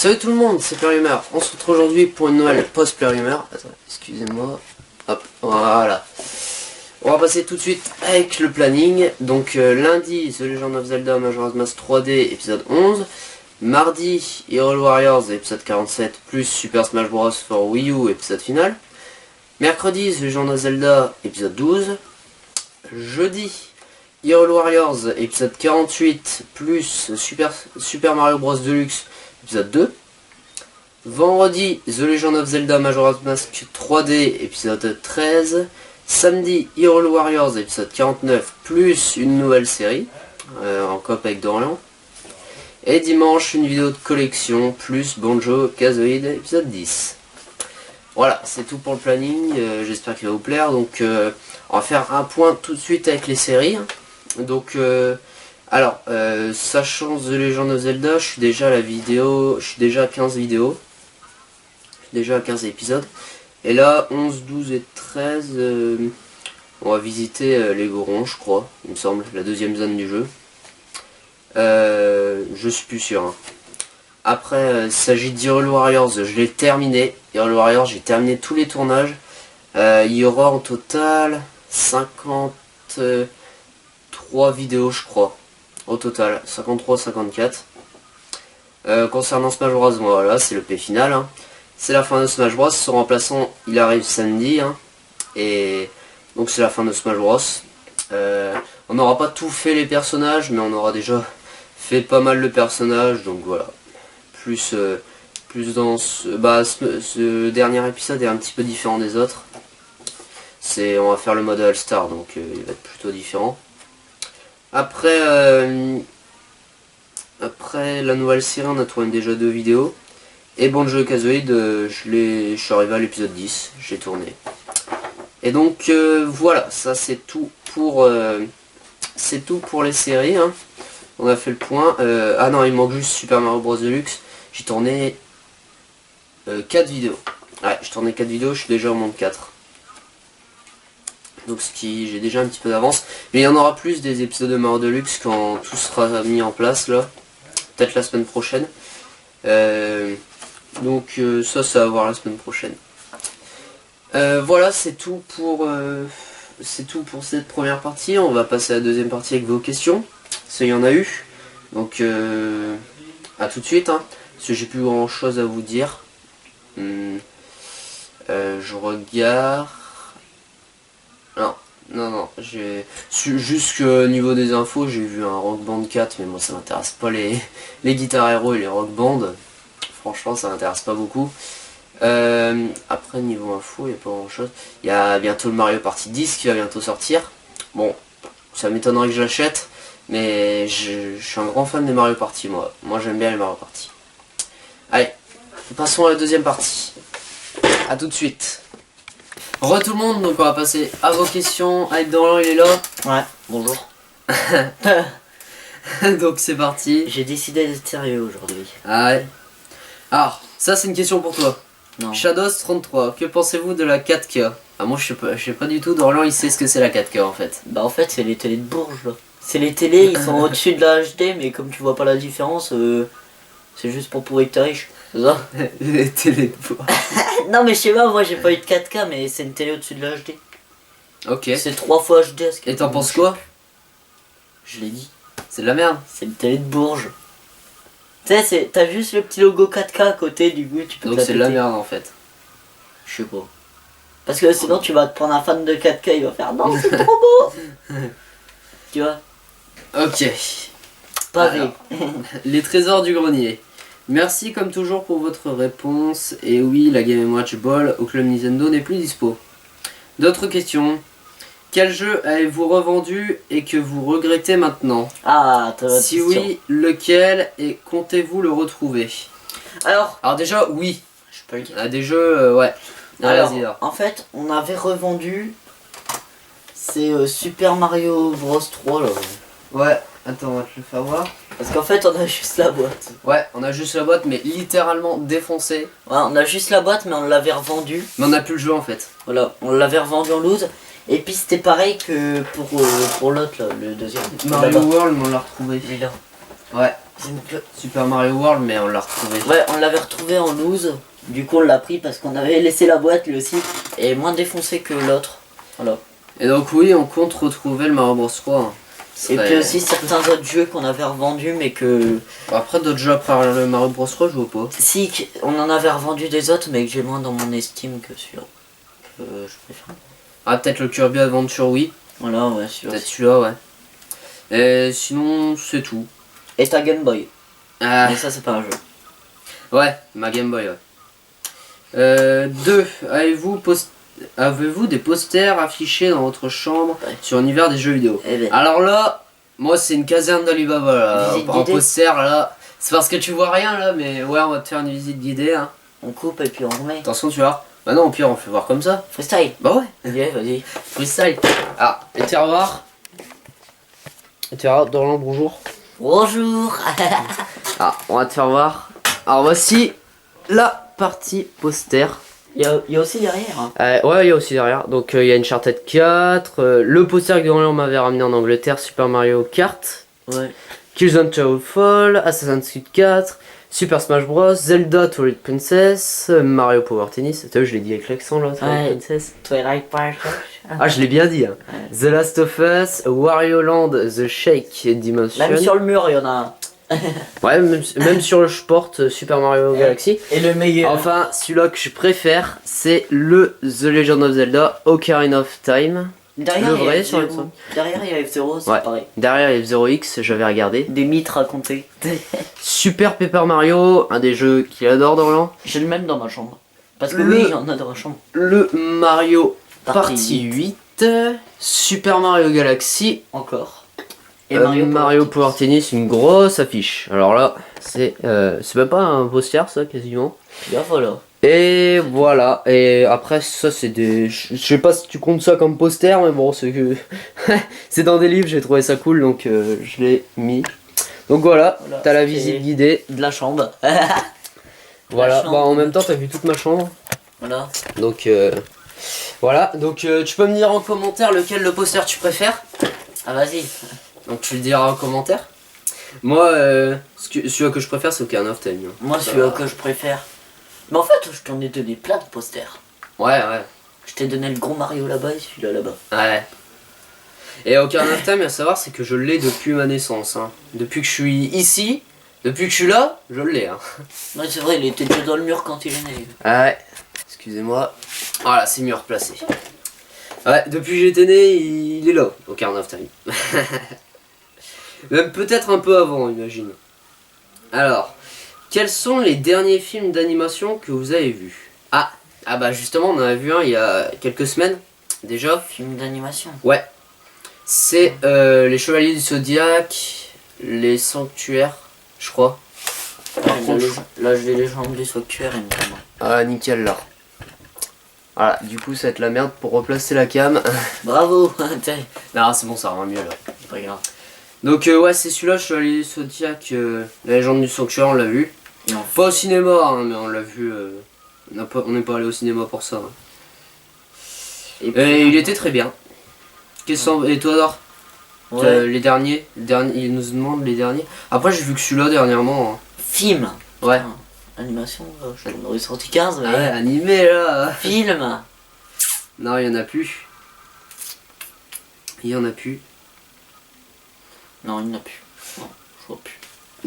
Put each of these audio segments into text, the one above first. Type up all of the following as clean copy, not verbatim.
Salut tout le monde, c'est Plurumeur. On se retrouve aujourd'hui pour une nouvelle post Plurumeur. Attends, excusez-moi. Hop, voilà. On va passer tout de suite avec le planning. Donc lundi, The Legend of Zelda Majora's Mask 3D épisode 11. Mardi, Hyrule Warriors épisode 47 plus Super Smash Bros for Wii U épisode final. Mercredi, The Legend of Zelda épisode 12. Jeudi, Hyrule Warriors épisode 48 plus Super Mario Bros Deluxe épisode 2. Vendredi, The Legend of Zelda Majora's Mask 3D épisode 13. Samedi, Hyrule Warriors épisode 49 plus une nouvelle série en coop avec Dorian. Et dimanche, une vidéo de collection plus Banjo-Kazooie épisode 10. Voilà, c'est tout pour le planning, j'espère qu'il va vous plaire. Donc on va faire un point tout de suite avec les séries. Donc sachant The Legend of Zelda, je suis déjà à 15 vidéos. Je suis déjà à 15 épisodes. Et là, 11, 12 et 13, on va visiter les Gorons, je crois, il me semble, la deuxième zone du jeu. Je suis plus sûr. Hein. Après, il s'agit d'Hyrule Warriors, je l'ai terminé. Hyrule Warriors, j'ai terminé tous les tournages. Il y aura en total 53 vidéos, je crois. Au total, 53-54. Concernant Smash Bros, voilà, c'est le P final. Hein. C'est la fin de Smash Bros. Son remplaçant, il arrive samedi. Hein. Et donc c'est la fin de Smash Bros. On n'aura pas tout fait les personnages, mais on aura déjà fait pas mal de personnages. Donc voilà. Plus dans ce dernier épisode est un petit peu différent des autres. On va faire le mode All-Star, donc il va être plutôt différent. Après la nouvelle série, on a tourné déjà 2 vidéos. Et Banjo-Kazooie, je suis arrivé à l'épisode 10, j'ai tourné. Et donc voilà, ça c'est tout pour les séries. Hein. On a fait le point. Ah non, il manque juste Super Mario Bros Deluxe. J'ai tourné 4 vidéos. Ouais, j'ai tourné 4 vidéos, je suis déjà au monde 4. Donc j'ai déjà un petit peu d'avance. Mais il y en aura plus des épisodes de Mario Deluxe quand tout sera mis en place là. Peut-être la semaine prochaine. Donc ça va voir la semaine prochaine. Voilà, c'est tout pour cette première partie. On va passer à la deuxième partie avec vos questions. Ça, il y en a eu. Donc à tout de suite. Hein, parce que j'ai plus grand chose à vous dire. Je regarde. Non, juste que niveau des infos, j'ai vu un Rock Band 4, mais moi ça m'intéresse pas les Guitar Hero et les Rock Band. Franchement, ça m'intéresse pas beaucoup. Après, niveau info, il n'y a pas grand chose. Il y a bientôt le Mario Party 10 qui va bientôt sortir. Bon, ça m'étonnerait que j'achète, mais je suis un grand fan des Mario Party, moi. Moi, j'aime bien les Mario Party. Allez, passons à la deuxième partie. A tout de suite. Re tout le monde, donc on va passer à vos questions. Avec Dorian, il est là. Ouais, bonjour. Donc c'est parti. J'ai décidé d'être sérieux aujourd'hui. Ah ouais. Alors, ça c'est une question pour toi. Non. Shadows33, que pensez-vous de la 4K? Ah moi je sais pas du tout, Dorian il sait ce que c'est la 4K en fait. Bah en fait c'est les télés de Bourges là. C'est les télés, ils sont au-dessus de la HD, mais comme tu vois pas la différence, c'est juste pour pourrir que t'es riche. C'est ça? Les télé de Bourges. Non mais je sais pas, moi j'ai pas eu de 4K, mais c'est une télé au-dessus de la HD. Ok. C'est 3 fois HD. Et t'en penses quoi? Je l'ai dit. C'est de la merde. C'est une télé de Bourges. Tu sais, t'as juste le petit logo 4K à côté, du coup tu peux. Donc c'est de la merde en fait. Je sais pas. Parce que sinon tu vas te prendre un fan de 4K, il va faire non c'est trop beau. Tu vois. Ok. Pareil. Les trésors du grenier. Merci comme toujours pour votre réponse. Et oui, la Game & Watch Ball au club Nintendo n'est plus dispo. D'autres questions? Quel jeu avez-vous revendu et que vous regrettez maintenant? Ah, t'as si oui, lequel et comptez-vous le retrouver? Alors déjà, oui. Je peux le dire. Ah, des jeux, ouais. Alors, en fait, on avait revendu. C'est Super Mario Bros 3 là. Ouais, attends, on va te le faire voir. Parce qu'en fait, on a juste la boîte. Ouais, on a juste la boîte, mais littéralement défoncée. Ouais, on a juste la boîte, mais on l'avait revendue. Mais on a plus le jeu en fait. Voilà, on l'avait revendu en loose. Et puis c'était pareil que pour l'autre là, le deuxième. Mario World, mais on l'a retrouvé. Lui là. Ouais. Super Mario World, mais on l'a retrouvé. Ouais, on l'avait retrouvé en loose. Du coup, on l'a pris parce qu'on avait laissé la boîte lui aussi. Et moins défoncé que l'autre. Voilà. Et donc, oui, on compte retrouver le Mario Bros 3. Et puis aussi certains autres jeux qu'on avait revendus, mais que. Après, d'autres jeux après le Mario Bros 3, je vois pas. Si, on en avait revendu des autres, mais que j'ai moins dans mon estime que celui-là. Que je préfère. Ah, peut-être le Kirby Adventure, oui. Voilà, ouais, celui-là. Peut-être celui-là, ouais. Et sinon, c'est tout. Et ta Game Boy. Ah, Mais ça, c'est pas un jeu. ouais, ma Game Boy, ouais. 2. Avez-vous des posters affichés dans votre chambre sur l'univers des jeux vidéo? Eh ben. Alors là, moi c'est une caserne d'Alibaba là. Visite En guidée. poster là. C'est parce que tu vois rien là, mais ouais, on va te faire une visite guidée. Hein. On coupe et puis on remet. Attention, tu vois. Bah non, au pire, on fait voir comme ça. Freestyle. Bah ouais, Ok, vas-y. freestyle. Ah, les terroirs. Les terroirs, Dorlan, bonjour. Bonjour. Ah, on va te faire voir. Alors voici la partie poster. Il y a aussi derrière. Hein. Ouais, il y a aussi derrière. Donc il y a Uncharted 4, le poster que Dorlan m'avait ramené en Angleterre, Super Mario Kart, Ouais. Killzone Shadowfall, Assassin's Creed 4, Super Smash Bros, Zelda Twilight Princess, Mario Power Tennis. T'as vu, je l'ai dit avec l'accent là, Twilight Ouais. Princess. Twilight Park. Ah, je l'ai bien dit. Hein. Ouais. The Last of Us, Wario Land, The Shake Dimension. Même sur le mur, il y en a un. Ouais, même sur le sport Super Mario Galaxy. Et le meilleur. Enfin, celui-là que je préfère, c'est le The Legend of Zelda Ocarina of Time. derrière, le il y a vrai F0. sur le Derrière, il y a F0, c'est Ouais. pareil. Derrière, il y a F0X, j'avais regardé. Des mythes racontés. Super Paper Mario, un des jeux qu'il adore Dorlan. J'ai le même dans ma chambre. Parce que Le- oui, il y en a dans ma chambre. Le Mario Partie Party 8. Super Mario Galaxy. Encore. Et Mario Power Tennis, une grosse affiche. Alors là, c'est même pas un poster ça quasiment. Là, voilà. Et voilà, et après ça c'est des... Je sais pas si tu comptes ça comme poster, mais bon c'est que... c'est dans des livres, j'ai trouvé ça cool donc je l'ai mis. Donc voilà, Voilà, t'as la c'est visite guidée. De la chambre. Voilà, chambre. bah en même temps t'as vu toute ma chambre. Voilà. Donc voilà, donc tu peux me dire en commentaire lequel le poster tu préfères. Ah, vas-y. Donc tu le diras en commentaire. Moi, celui que je préfère c'est Ocarina of Time. Hein. Moi, celui que je préfère. Mais en fait, je t'en ai donné plein de posters. Ouais, ouais. Je t'ai donné le gros Mario là-bas et celui-là là-bas. Ouais. Et Ocarina of Time, à savoir, c'est que je l'ai depuis ma naissance. Hein. Depuis que je suis ici, depuis que je suis là, je l'ai. Hein. Ouais, c'est vrai, il était déjà dans le mur quand il est né. Ouais. Excusez-moi. Voilà, c'est mieux replacé. Ouais, depuis que j'étais né, il est là, Ocarina of Time. Même peut-être un peu avant, imagine. Alors, quels sont les derniers films d'animation que vous avez vus? Ah bah justement, on en a vu un il y a quelques semaines, déjà. Film d'animation. Ouais. C'est les Chevaliers du Zodiaque, les Sanctuaires, je crois. Par contre, Là, j'ai les jambes du sanctuaire, il me semble. ah nickel là. Voilà, du coup ça va être la merde pour replacer la cam. Bravo. Tiens, Non, c'est bon, ça rend mieux là. c'est pas grave. Donc ouais, c'est celui-là, Chevalier du Zodiaque, la légende du Sanctuaire, on l'a vu. Non. Pas au cinéma, hein, mais on l'a vu. On n'est pas allé au cinéma pour ça. Hein. Et il était très bien. Et toi, Dor? Ouais. Les derniers, il nous demande les derniers. Après, j'ai vu que celui-là dernièrement. Hein. Film. Ouais. Putain, animation, je t'en aurais sorti 15, mais. Ah ouais, animé là. Film. Non, il y en a plus. Il y en a plus. Non, il n'y en a plus. Non, je vois plus.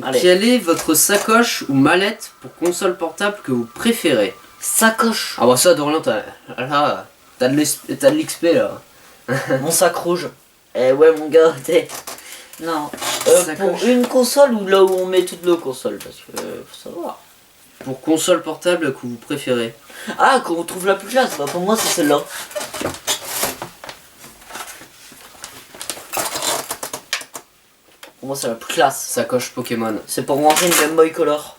Allez. Quelle est votre sacoche ou mallette pour console portable que vous préférez? Sacoche. Ah bah ça, Dorian, t'as de l'XP là. Mon sac rouge. Eh ouais, mon gars, t'es. Non. Pour Sacoche. une console ou là où on met toutes nos consoles? Parce que faut savoir. Pour console portable que vous préférez. Ah, qu'on trouve la plus classe. Bah, pour moi, c'est celle-là. Pour moi, c'est la plus classe. Sacoche Pokémon. C'est pour ranger une Game Boy Color.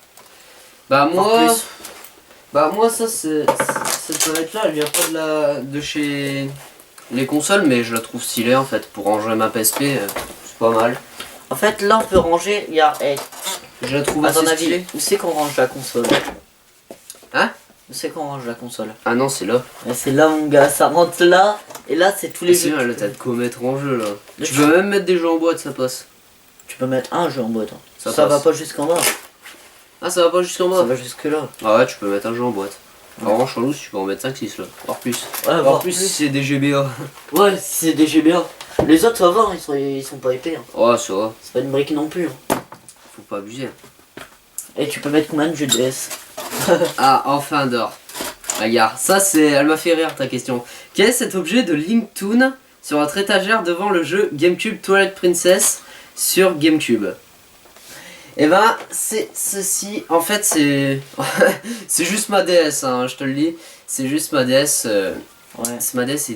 Bah moi, plus. ça cette tablette là, elle vient pas de chez les consoles, mais je la trouve stylée en fait pour ranger ma PSP, c'est pas mal. En fait, là, on peut ranger. Regarde, Je la trouve à ton assez avis, stylée. où c'est qu'on range la console? Hein? Où c'est qu'on range la console? Ah non, c'est là. C'est là, mon gars, ça rentre là. Et là, c'est tous les C'est jeux. bien, là t'as de quoi mettre en jeu là. Le Tu jeu. peux même mettre des jeux en boîte, ça passe. Tu peux mettre un jeu en boîte. Hein. Ça passe. va pas jusqu'en bas. Ah, ça va pas jusqu'en Ça bas? va jusque là. Ah ouais, tu peux mettre un jeu en boîte. Ouais. En revanche, en loose, tu peux en mettre 5-6 là, voire plus. Ouais, Voire plus si c'est des GBA. Ouais, si c'est des GBA. Les autres, ça va, hein, ils sont pas épais. Hein. Oh, ça va, C'est pas une brique non plus. Hein. faut pas abuser. Et tu peux mettre combien de jeux DS? Ah, enfin d'or. Regarde, ça c'est. Elle m'a fait rire ta question. Quel est cet objet de Linktoon sur votre étagère devant le jeu GameCube Twilight Princess sur GameCube? Et ben, c'est ceci. En fait, c'est. C'est juste ma DS, hein, je te le dis. C'est juste ma DS. Ouais. C'est ma DS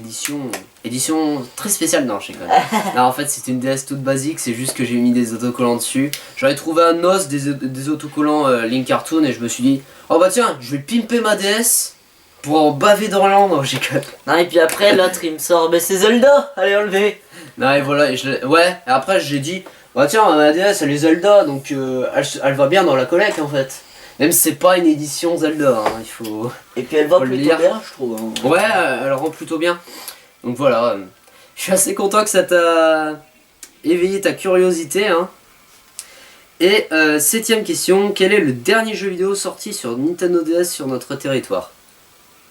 édition très spéciale. Non, je sais quand même. Non, en fait, c'est une DS toute basique. C'est juste que j'ai mis des autocollants dessus. J'avais trouvé un os des autocollants Link Cartoon et je me suis dit, oh bah tiens, je vais pimper ma DS pour en baver dans l'an. Non, j'ai que. Non, et puis après, l'autre il me sort, mais c'est Zelda, allez enlever. Non, et voilà. Ouais, et après, j'ai dit, bah tiens, ma DS elle est Zelda donc elle va bien dans la collecte en fait. Même si c'est pas une édition Zelda, hein, il faut. Et puis elle va Faut le plutôt lire. bien, je trouve. Hein. Ouais, elle rend plutôt bien. Donc voilà, je suis assez content que ça t'a éveillé ta curiosité. Hein. Et 7ème question, quel est le dernier jeu vidéo sorti sur Nintendo DS sur notre territoire?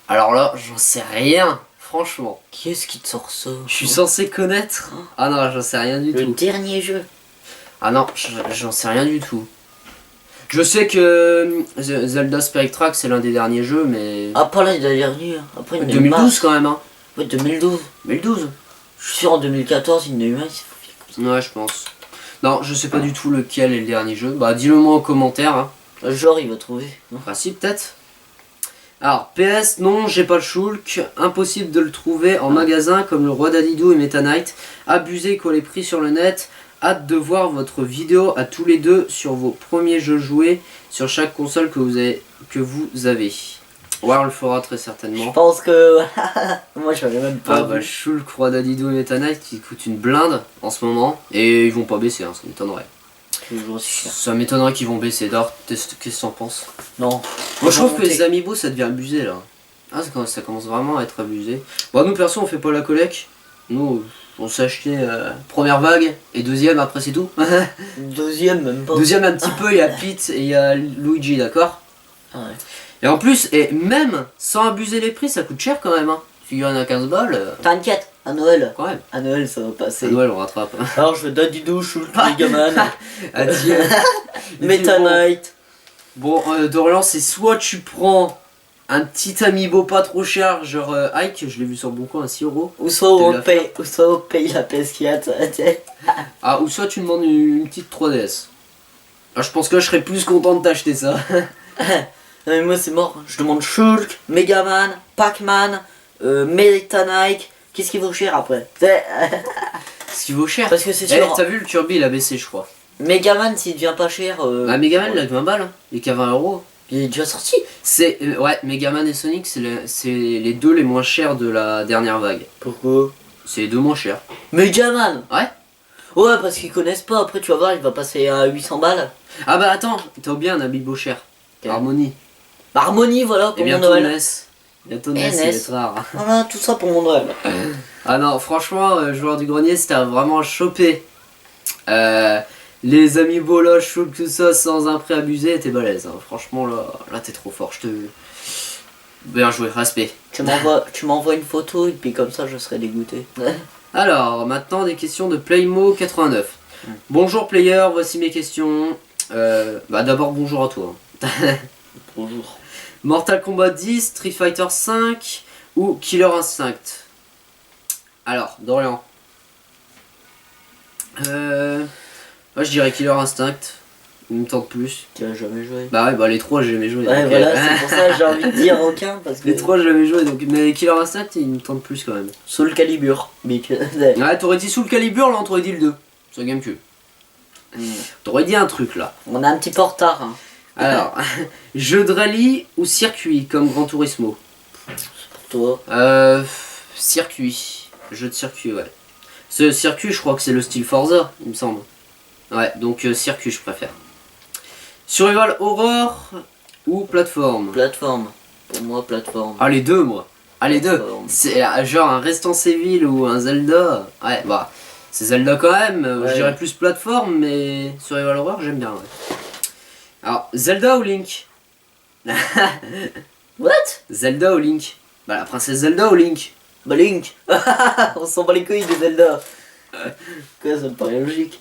Alors là, j'en sais rien, franchement. Qui est-ce qui te sort ça? Je suis censé connaître. Ah non, j'en sais rien du Le tout. dernier jeu. Ah non, j'en sais rien du tout. Je sais que Zelda Spectrax c'est l'un des derniers jeux, mais. Ah, pas l'année dernière. Après, il y en a eu 2012 quand même, hein. Ouais, 2012. 2012. Je suis sûr en 2014, il y en a eu un, il s'est foutu comme ça. Ouais, je pense. Non, je sais pas du tout lequel est le dernier jeu. Bah, dis-le moi en commentaire. Hein. Genre, il va trouver. Non. Enfin, si, peut-être. Alors, PS, non, j'ai pas le Shulk. Impossible de le trouver en magasin comme le Roi Dadidou et Meta Knight. Abusé quoi les prix sur le net. Hâte de voir votre vidéo à tous les deux sur vos premiers jeux joués sur chaque console que vous avez. Ouais, on le fera très Je certainement. pense que. Moi, je l'avais même pas. Ah bah, vu. Shulk, Roi Dadidou et Meta Knight qui coûtent une blinde en ce moment. Et ils vont pas baisser, hein, ça m'étonnerait. Toujours aussi cher. Ça m'étonnerait qu'ils vont baisser. D'ailleurs, qu'est-ce que t'en penses? Non. Moi je trouve que monter. les amiibo ça devient abusé là. Ah ça commence vraiment à être abusé. Bon nous perso on fait pas la collecte. Nous on s'est acheté première vague et deuxième après c'est tout. Deuxième, même pas. Deuxième un petit peu il y a Pete et il y a Luigi d'accord. Ah ouais. Et en plus et même sans abuser les prix ça coûte cher quand même hein. Figurine à 15 balles T'inquiète, à Noël. quand même. À Noël, ça va passer. À Noël on rattrape. Alors, je veux Dadidou, Shulk, Megaman, Adieu. Meta Knight. Bon Dorian c'est soit tu prends un petit amiibo pas trop cher genre Ike je l'ai vu sur Bon Coin à 6 €. Ou soit on paye la PS4. Ah, ou soit tu demandes une petite 3DS. Ah, je pense que je serais plus content de t'acheter ça. Non, mais moi, c'est mort. Je demande Shulk, Megaman, Pac-Man, Meta Knight. Qu'est-ce qui vaut cher après? Ce qui vaut cher. Parce que c'est Eh, sûr. t'as vu le Kirby il a baissé je crois. Megaman, s'il devient pas cher. Ah, Megaman il a que 20 balles. Hein. Il est qu'à 20 €. Il est déjà sorti. C'est. Ouais, Megaman et Sonic c'est les deux les moins chers de la dernière vague. Pourquoi? C'est les deux moins chers. Megaman. Ouais. Ouais, parce qu'ils connaissent pas. Après, tu vas voir, il va passer à 800 balles. Ah bah attends, t'as oublié un amiibo cher. Quel? Harmonie. Harmonie, voilà, Et pour mon bientôt Noël. Ness. Bientôt Et Ness, il va Ness. être rare. Voilà, tout ça pour mon Noël. Ah non, franchement, joueur du grenier, c'était vraiment chopé. Les amiibo là, je trouve que ça sans un prix abusé, t'es balèze. Hein. Franchement, là t'es trop fort. Je te. Bien joué, respect. Tu m'envoies une photo et puis comme ça, je serai dégoûté. Alors, maintenant des questions de Playmo89. Bonjour player, voici mes questions. Bah d'abord bonjour à toi. Bonjour. Mortal Kombat 10, Street Fighter 5 ou Killer Instinct? Alors, Dorian. Moi je dirais Killer Instinct. Il me tente plus. Tu as jamais joué. Bah ouais, bah les trois j'ai jamais joué. Ouais, donc, voilà, c'est pour ça que j'ai envie de dire aucun. Parce que les trois j'ai jamais joué, donc mais Killer Instinct il me tente plus quand même. Soul Calibur. Mick. Ouais, t'aurais dit Soul Calibur, là on t'aurait dit le 2 sur GameCube. T'aurais dit un truc là. On a un petit peu en retard. Hein. Alors, jeu de rallye ou circuit comme Gran Turismo? Pour toi. Circuit. Jeu de circuit, ouais. Ce circuit, je crois que c'est le style Forza, il me semble. Ouais, donc circuit, je préfère. Survival Horror ou plateforme? Plateforme. Pour moi, plateforme. Ah, les deux, moi. Ah, les deux. Plateforme. C'est genre un Resident Evil ou un Zelda. Ouais, bah. C'est Zelda quand même, Ouais. je dirais plus plateforme, mais Survival Horror, j'aime bien. Ouais. Alors, Zelda ou Link? What? Zelda ou Link? Bah, la princesse Zelda ou Link? Bah Link. On s'en bat les couilles de Zelda. Quoi, ça me paraît logique.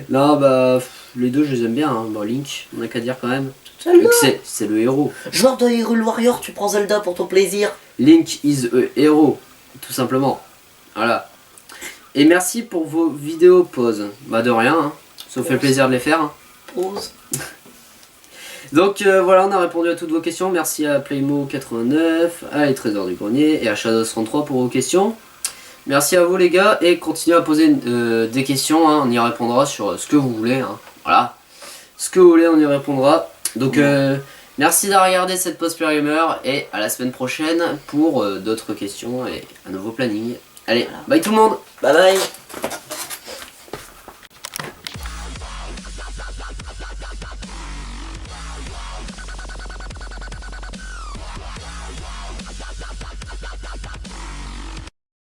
Non, bah, les deux, je les aime bien. Hein. Bah, Link, on a qu'à dire quand même. Zelda. C'est le héros. Joueur de Hyrule Warrior, tu prends Zelda pour ton plaisir. Link is a hero, tout simplement. Voilà. Et merci pour vos vidéos pause. Bah, de rien, hein. Ça vous fait plaisir de les faire. Hein. Pause. Donc voilà, on a répondu à toutes vos questions. Merci à Playmo89, à Les Trésors du Grenier et à Shadows33 pour vos questions. Merci à vous les gars et continuez à poser des questions, hein. On y répondra sur ce que vous voulez. Hein. Voilà, ce que vous voulez, on y répondra. Donc merci d'avoir regardé cette pause Player Gamer et à la semaine prochaine pour d'autres questions et un nouveau planning. Allez, bye tout le monde. Bye bye.